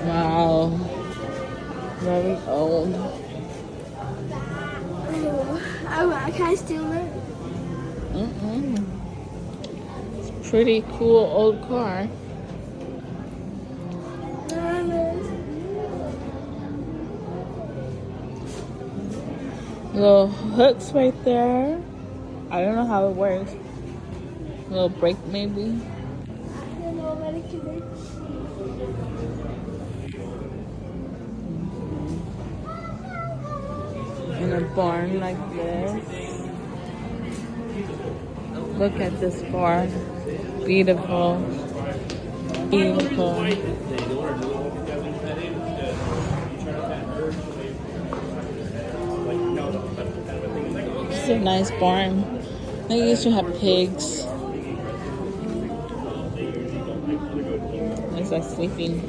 Wow. Very old. I can still learn. It's a pretty cool old car. Little hooks right there. I don't know how it works. Little brake maybe. I don't know what it can do. In a barn like this. Look at this bar. Beautiful. Beautiful. It's a nice barn. They used to have pigs. It's like sleeping.